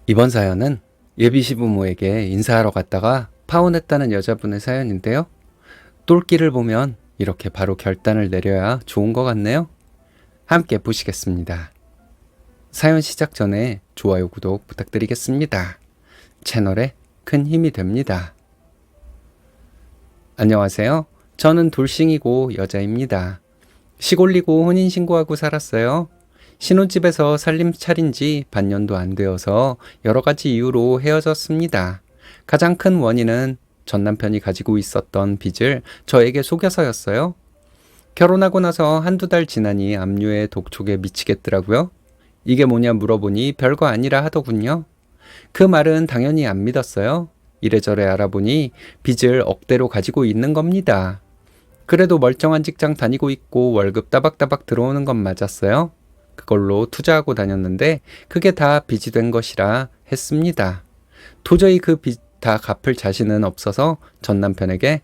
이번 사연은 예비 시부모에게 인사하러 갔다가 파혼했다는 여자분의 사연인데요. 똘끼를 보면 이렇게 바로 결단을 내려야 좋은 것 같네요. 함께 보시겠습니다. 사연 시작 전에 좋아요, 구독 부탁드리겠습니다. 채널에 큰 힘이 됩니다. 안녕하세요. 저는 돌싱이고 여자입니다. 시골리고 혼인신고하고 살았어요. 신혼집에서 살림 차린 지 반년도 안 되어서 여러 가지 이유로 헤어졌습니다. 가장 큰 원인은 전 남편이 가지고 있었던 빚을 저에게 속여서였어요. 결혼하고 나서 한두 달 지나니 압류에 독촉에 미치겠더라고요. 이게 뭐냐 물어보니 별거 아니라 하더군요. 그 말은 당연히 안 믿었어요. 이래저래 알아보니 빚을 억대로 가지고 있는 겁니다. 그래도 멀쩡한 직장 다니고 있고 월급 따박따박 들어오는 건 맞았어요. 그걸로 투자하고 다녔는데 그게 다 빚이 된 것이라 했습니다. 도저히 그 빚 다 갚을 자신은 없어서 전 남편에게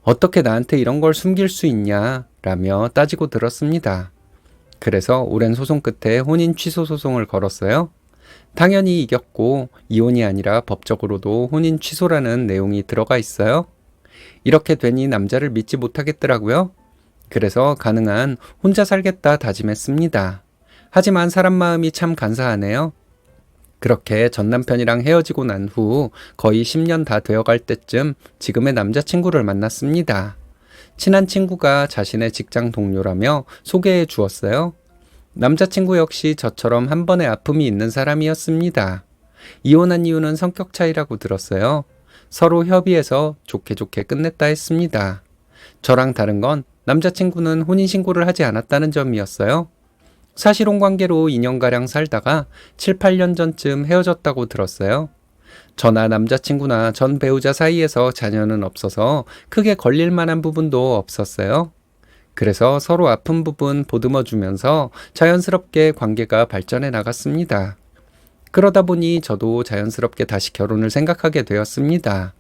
어떻게 나한테 이런 걸 숨길 수 있냐 라며 따지고 들었습니다. 그래서 오랜 소송 끝에 혼인 취소 소송을 걸었어요. 당연히 이겼고 이혼이 아니라 법적으로도 혼인 취소라는 내용이 들어가 있어요. 이렇게 되니 남자를 믿지 못하겠더라고요. 그래서 가능한 혼자 살겠다 다짐했습니다. 하지만 사람 마음이 참 간사하네요. 그렇게 전 남편이랑 헤어지고 난 후 거의 10년 다 되어갈 때쯤 지금의 남자친구를 만났습니다. 친한 친구가 자신의 직장 동료라며 소개해 주었어요. 남자친구 역시 저처럼 한 번의 아픔이 있는 사람이었습니다. 이혼한 이유는 성격 차이라고 들었어요. 서로 협의해서 좋게 좋게 끝냈다 했습니다. 저랑 다른 건 남자친구는 혼인신고를 하지 않았다는 점이었어요. 사실혼 관계로 2년가량 살다가 7, 8년 전쯤 헤어졌다고 들었어요. 저나 남자친구나 전 배우자 사이에서 자녀는 없어서 크게 걸릴 만한 부분도 없었어요. 그래서 서로 아픈 부분 보듬어 주면서 자연스럽게 관계가 발전해 나갔습니다. 그러다 보니 저도 자연스럽게 다시 결혼을 생각하게 되었습니다.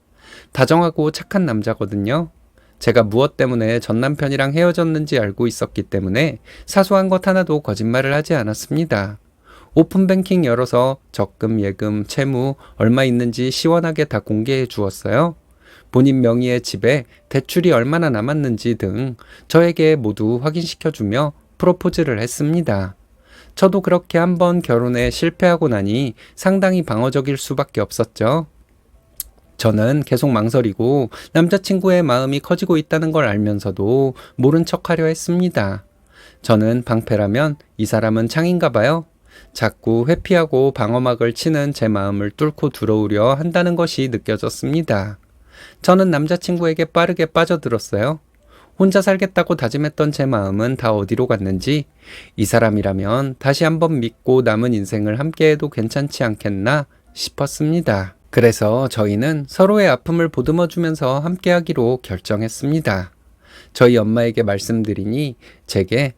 다정하고 착한 남자거든요. 제가 무엇 때문에 전 남편이랑 헤어졌는지 알고 있었기 때문에 사소한 것 하나도 거짓말을 하지 않았습니다. 오픈뱅킹 열어서 적금, 예금, 채무 얼마 있는지 시원하게 다 공개해 주었어요. 본인 명의의 집에 대출이 얼마나 남았는지 등 저에게 모두 확인시켜주며 프로포즈를 했습니다. 저도 그렇게 한번 결혼에 실패하고 나니 상당히 방어적일 수밖에 없었죠. 저는 계속 망설이고 남자친구의 마음이 커지고 있다는 걸 알면서도 모른 척하려 했습니다. 저는 방패라면 이 사람은 창인가 봐요. 자꾸 회피하고 방어막을 치는 제 마음을 뚫고 들어오려 한다는 것이 느껴졌습니다. 저는 남자친구에게 빠르게 빠져들었어요. 혼자 살겠다고 다짐했던 제 마음은 다 어디로 갔는지 이 사람이라면 다시 한번 믿고 남은 인생을 함께해도 괜찮지 않겠나 싶었습니다. 그래서 저희는 서로의 아픔을 보듬어주면서 함께하기로 결정했습니다. 저희 엄마에게 말씀드리니 제게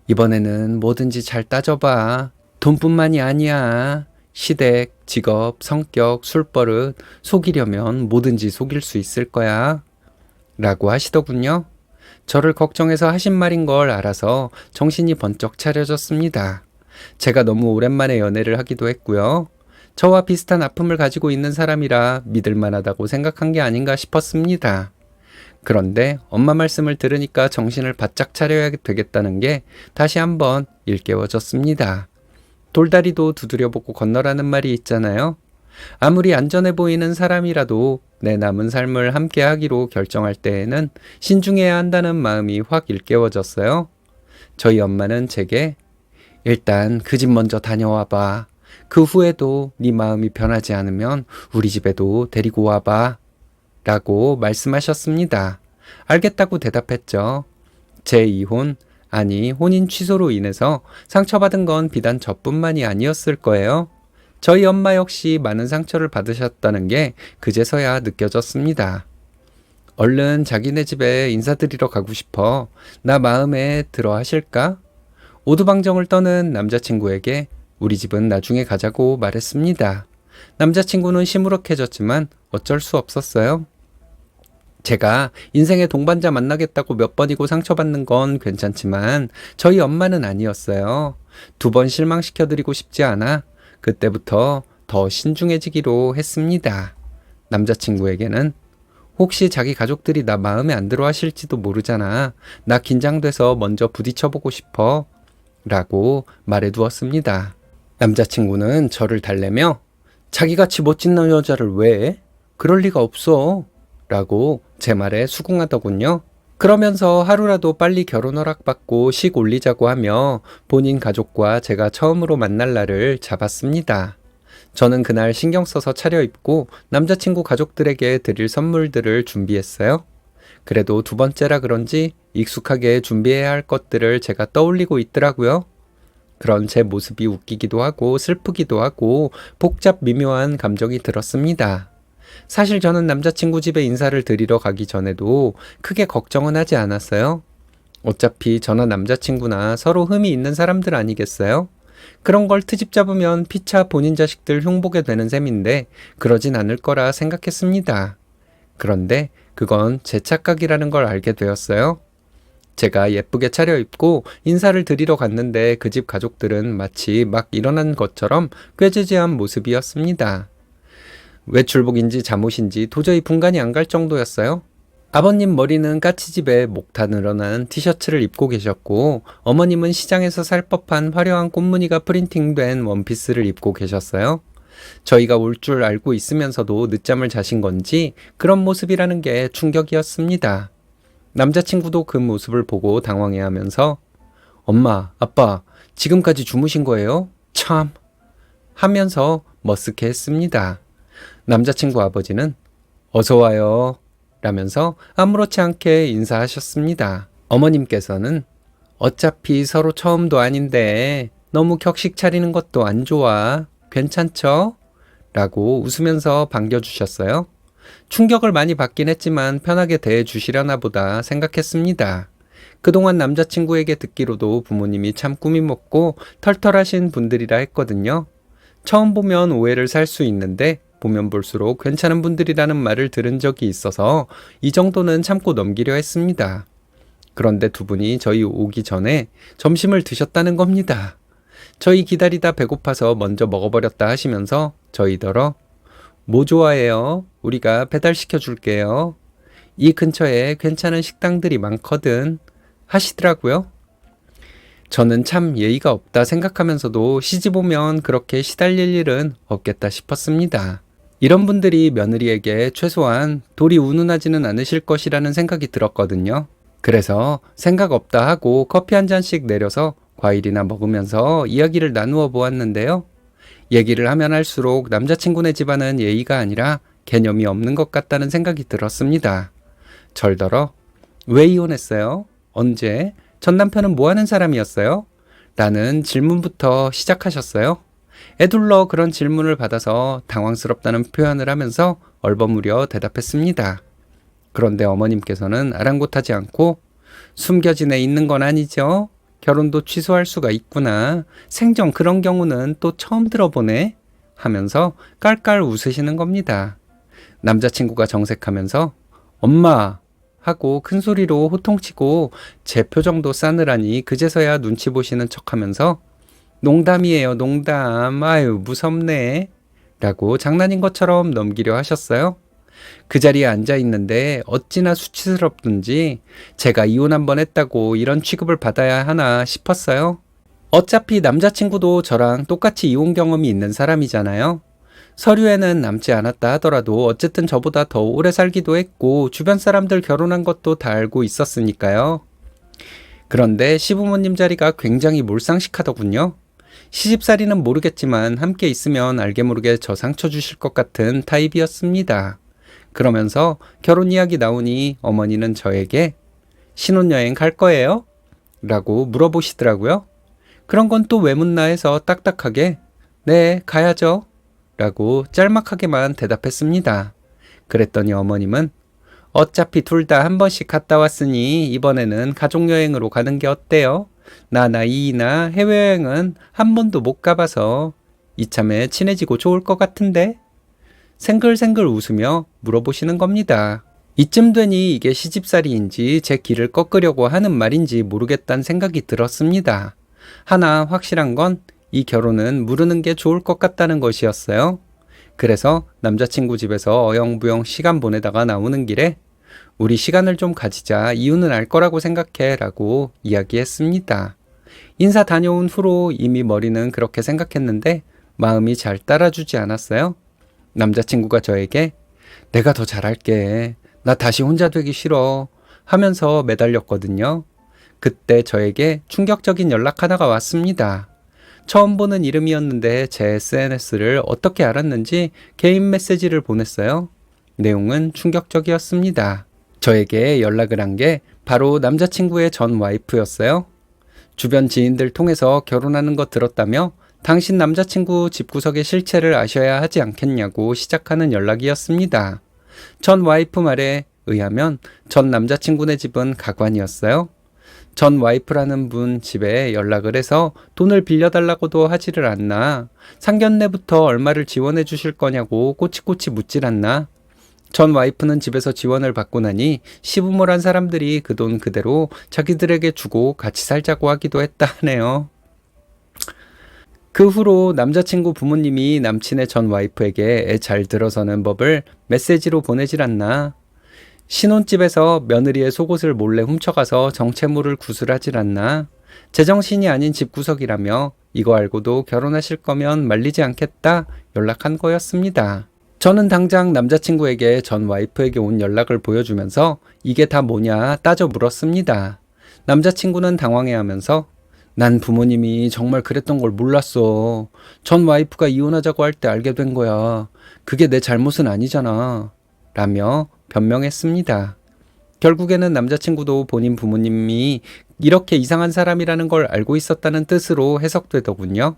이번에는 뭐든지 잘 따져봐. 돈뿐만이 아니야. 시댁, 직업, 성격, 술버릇 속이려면 뭐든지 속일 수 있을 거야. 라고 하시더군요. 저를 걱정해서 하신 말인 걸 알아서 정신이 번쩍 차려졌습니다. 제가 너무 오랜만에 연애를 하기도 했고요. 저와 비슷한 아픔을 가지고 있는 사람이라 믿을 만하다고 생각한 게 아닌가 싶었습니다. 그런데 엄마 말씀을 들으니까 정신을 바짝 차려야 되겠다는 게 다시 한번 일깨워졌습니다. 돌다리도 두드려보고 건너라는 말이 있잖아요. 아무리 안전해 보이는 사람이라도 내 남은 삶을 함께 하기로 결정할 때에는 신중해야 한다는 마음이 확 일깨워졌어요. 저희 엄마는 제게 일단 그 집 먼저 다녀와 봐. 그 후에도 네 마음이 변하지 않으면 우리 집에도 데리고 와봐. 라고 말씀하셨습니다. 알겠다고 대답했죠. 제 이혼, 아니 혼인 취소로 인해서 상처받은 건 비단 저뿐만이 아니었을 거예요. 저희 엄마 역시 많은 상처를 받으셨다는 게 그제서야 느껴졌습니다. 얼른 자기네 집에 인사드리러 가고 싶어. 나 마음에 들어 하실까? 오두방정을 떠는 남자친구에게 우리 집은 나중에 가자고 말했습니다. 남자친구는 시무룩해졌지만 어쩔 수 없었어요. 제가 인생의 동반자 만나겠다고 몇 번이고 상처받는 건 괜찮지만 저희 엄마는 아니었어요. 2번 실망시켜드리고 싶지 않아 그때부터 더 신중해지기로 했습니다. 남자친구에게는 혹시 자기 가족들이 나 마음에 안 들어 하실지도 모르잖아. 나 긴장돼서 먼저 부딪혀보고 싶어. 라고 말해두었습니다. 남자친구는 저를 달래며 자기같이 멋진 여자를 왜 해? 그럴 리가 없어. 라고 제 말에 수긍하더군요. 그러면서 하루라도 빨리 결혼 허락받고 식 올리자고 하며 본인 가족과 제가 처음으로 만날 날을 잡았습니다. 저는 그날 신경 써서 차려입고 남자친구 가족들에게 드릴 선물들을 준비했어요. 그래도 두 번째라 그런지 익숙하게 준비해야 할 것들을 제가 떠올리고 있더라고요. 그런 제 모습이 웃기기도 하고 슬프기도 하고 복잡 미묘한 감정이 들었습니다. 사실 저는 남자친구 집에 인사를 드리러 가기 전에도 크게 걱정은 하지 않았어요. 어차피 저나 남자친구나 서로 흠이 있는 사람들 아니겠어요? 그런 걸 트집 잡으면 피차 본인 자식들 흉보게 되는 셈인데 그러진 않을 거라 생각했습니다. 그런데 그건 제 착각이라는 걸 알게 되었어요. 제가 예쁘게 차려입고 인사를 드리러 갔는데 그 집 가족들은 마치 막 일어난 것처럼 꾀지지한 모습이었습니다. 외출복인지 잠옷인지 도저히 분간이 안 갈 정도였어요. 아버님 머리는 까치집에 목 다 늘어난 티셔츠를 입고 계셨고 어머님은 시장에서 살 법한 화려한 꽃무늬가 프린팅된 원피스를 입고 계셨어요. 저희가 올 줄 알고 있으면서도 늦잠을 자신 건지 그런 모습이라는 게 충격이었습니다. 남자친구도 그 모습을 보고 당황해하면서 엄마, 아빠, 지금까지 주무신 거예요? 참! 하면서 머쓱해했습니다. 남자친구 아버지는 어서 와요 라면서 아무렇지 않게 인사하셨습니다. 어머님께서는 어차피 서로 처음도 아닌데 너무 격식 차리는 것도 안 좋아. 괜찮죠? 라고 웃으면서 반겨주셨어요. 충격을 많이 받긴 했지만 편하게 대해주시려나 보다 생각했습니다. 그동안 남자친구에게 듣기로도 부모님이 참 꾸미 먹고 털털하신 분들이라 했거든요. 처음 보면 오해를 살 수 있는데 보면 볼수록 괜찮은 분들이라는 말을 들은 적이 있어서 이 정도는 참고 넘기려 했습니다. 그런데 두 분이 저희 오기 전에 점심을 드셨다는 겁니다. 저희 기다리다 배고파서 먼저 먹어버렸다 하시면서 저희더러 뭐 좋아해요? 우리가 배달시켜 줄게요. 이 근처에 괜찮은 식당들이 많거든 하시더라고요. 저는 참 예의가 없다 생각하면서도 시집 오면 그렇게 시달릴 일은 없겠다 싶었습니다. 이런 분들이 며느리에게 최소한 돌이 운운하지는 않으실 것이라는 생각이 들었거든요. 그래서 생각 없다 하고 커피 한 잔씩 내려서 과일이나 먹으면서 이야기를 나누어 보았는데요. 얘기를 하면 할수록 남자친구네 집안은 예의가 아니라 개념이 없는 것 같다는 생각이 들었습니다. 절더러 왜 이혼했어요? 언제? 전 남편은 뭐 하는 사람이었어요? 라는 질문부터 시작하셨어요. 애둘러 그런 질문을 받아서 당황스럽다는 표현을 하면서 얼버무려 대답했습니다. 그런데 어머님께서는 아랑곳하지 않고 숨겨진 애 있는 건 아니죠? 결혼도 취소할 수가 있구나. 생전 그런 경우는 또 처음 들어보네. 하면서 깔깔 웃으시는 겁니다. 남자친구가 정색하면서 엄마 하고 큰 소리로 호통치고 제 표정도 싸늘하니 그제서야 눈치 보시는 척하면서 농담이에요, 농담. 아유, 무섭네. 라고 장난인 것처럼 넘기려 하셨어요. 그 자리에 앉아 있는데 어찌나 수치스럽든지 제가 이혼 한번 했다고 이런 취급을 받아야 하나 싶었어요. 어차피 남자친구도 저랑 똑같이 이혼 경험이 있는 사람이잖아요. 서류에는 남지 않았다 하더라도 어쨌든 저보다 더 오래 살기도 했고 주변 사람들 결혼한 것도 다 알고 있었으니까요. 그런데 시부모님 자리가 굉장히 몰상식하더군요. 시집살이는 모르겠지만 함께 있으면 알게 모르게 저 상처 주실 것 같은 타입이었습니다. 그러면서 결혼 이야기 나오니 어머니는 저에게 신혼여행 갈 거예요? 라고 물어보시더라고요. 그런 건 또 왜 묻나 해서 딱딱하게 네, 가야죠. 라고 짤막하게만 대답했습니다. 그랬더니 어머님은 어차피 둘 다 한 번씩 갔다 왔으니 이번에는 가족여행으로 가는 게 어때요? 나나 이나 해외여행은 한 번도 못 가봐서 이참에 친해지고 좋을 것 같은데? 생글생글 웃으며 물어보시는 겁니다. 이쯤 되니 이게 시집살이인지 제 길을 꺾으려고 하는 말인지 모르겠다는 생각이 들었습니다. 하나 확실한 건 이 결혼은 무르는 게 좋을 것 같다는 것이었어요. 그래서 남자친구 집에서 어영부영 시간 보내다가 나오는 길에 우리 시간을 좀 가지자. 이유는 알 거라고 생각해 라고 이야기했습니다. 인사 다녀온 후로 이미 머리는 그렇게 생각했는데 마음이 잘 따라주지 않았어요. 남자친구가 저에게 내가 더 잘할게. 나 다시 혼자 되기 싫어. 하면서 매달렸거든요. 그때 저에게 충격적인 연락 하나가 왔습니다. 처음 보는 이름이었는데 제 SNS를 어떻게 알았는지 개인 메시지를 보냈어요. 내용은 충격적이었습니다. 저에게 연락을 한 게 바로 남자친구의 전 와이프였어요. 주변 지인들 통해서 결혼하는 거 들었다며 당신 남자친구 집구석의 실체를 아셔야 하지 않겠냐고 시작하는 연락이었습니다. 전 와이프 말에 의하면 전 남자친구네 집은 가관이었어요. 전 와이프라는 분 집에 연락을 해서 돈을 빌려달라고도 하지를 않나, 상견례부터 얼마를 지원해 주실 거냐고 꼬치꼬치 묻질 않나. 전 와이프는 집에서 지원을 받고 나니 시부모란 사람들이 그 돈 그대로 자기들에게 주고 같이 살자고 하기도 했다 하네요. 그 후로 남자친구 부모님이 남친의 전 와이프에게 애 잘 들어서는 법을 메시지로 보내질 않나. 신혼집에서 며느리의 속옷을 몰래 훔쳐가서 정체모를 구술하질 않나. 제정신이 아닌 집구석이라며 이거 알고도 결혼하실 거면 말리지 않겠다 연락한 거였습니다. 저는 당장 남자친구에게 전 와이프에게 온 연락을 보여주면서 이게 다 뭐냐 따져 물었습니다. 남자친구는 당황해하면서 난 부모님이 정말 그랬던 걸 몰랐어. 전 와이프가 이혼하자고 할 때 알게 된 거야. 그게 내 잘못은 아니잖아. 라며 변명했습니다. 결국에는 남자친구도 본인 부모님이 이렇게 이상한 사람이라는 걸 알고 있었다는 뜻으로 해석되더군요.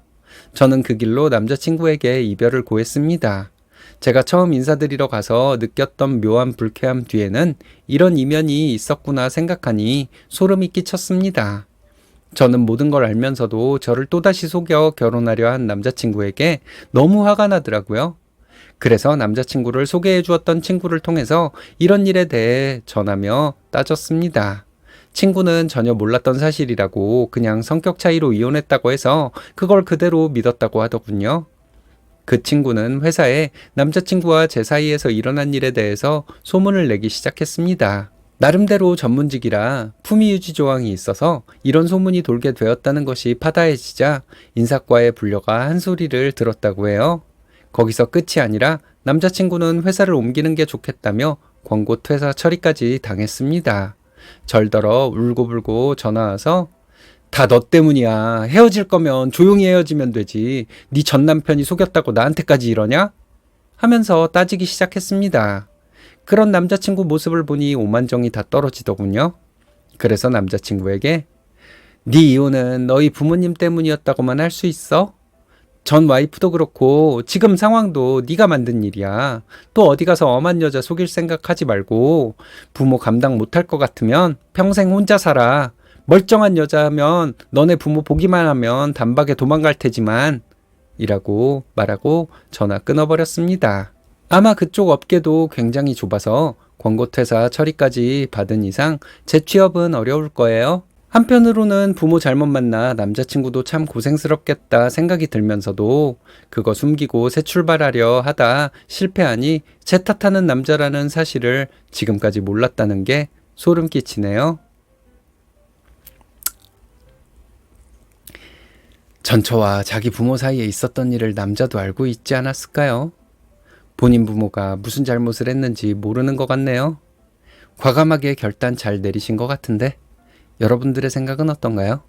저는 그 길로 남자친구에게 이별을 고했습니다. 제가 처음 인사드리러 가서 느꼈던 묘한 불쾌함 뒤에는 이런 이면이 있었구나 생각하니 소름이 끼쳤습니다. 저는 모든 걸 알면서도 저를 또다시 속여 결혼하려 한 남자친구에게 너무 화가 나더라고요. 그래서 남자친구를 소개해 주었던 친구를 통해서 이런 일에 대해 전하며 따졌습니다. 친구는 전혀 몰랐던 사실이라고 그냥 성격 차이로 이혼했다고 해서 그걸 그대로 믿었다고 하더군요. 그 친구는 회사에 남자친구와 제 사이에서 일어난 일에 대해서 소문을 내기 시작했습니다. 나름대로 전문직이라 품위 유지 조항이 있어서 이런 소문이 돌게 되었다는 것이 파다해지자 인사과에 불려가 한 소리를 들었다고 해요. 거기서 끝이 아니라 남자친구는 회사를 옮기는 게 좋겠다며 권고 퇴사 처리까지 당했습니다. 절더러 울고불고 전화 와서 다 너 때문이야. 헤어질 거면 조용히 헤어지면 되지. 네 전 남편이 속였다고 나한테까지 이러냐? 하면서 따지기 시작했습니다. 그런 남자친구 모습을 보니 오만정이 다 떨어지더군요. 그래서 남자친구에게 네 이혼은 너희 부모님 때문이었다고만 할 수 있어? 전 와이프도 그렇고 지금 상황도 네가 만든 일이야. 또 어디 가서 엄한 여자 속일 생각하지 말고 부모 감당 못할 것 같으면 평생 혼자 살아. 멀쩡한 여자면 너네 부모 보기만 하면 단박에 도망갈 테지만 이라고 말하고 전화 끊어버렸습니다. 아마 그쪽 업계도 굉장히 좁아서 권고퇴사 처리까지 받은 이상 재취업은 어려울 거예요. 한편으로는 부모 잘못 만나 남자친구도 참 고생스럽겠다 생각이 들면서도 그거 숨기고 새 출발하려 하다 실패하니 제 탓하는 남자라는 사실을 지금까지 몰랐다는 게 소름 끼치네요. 전처와 자기 부모 사이에 있었던 일을 남자도 알고 있지 않았을까요? 본인 부모가 무슨 잘못을 했는지 모르는 것 같네요. 과감하게 결단 잘 내리신 것 같은데 여러분들의 생각은 어떤가요?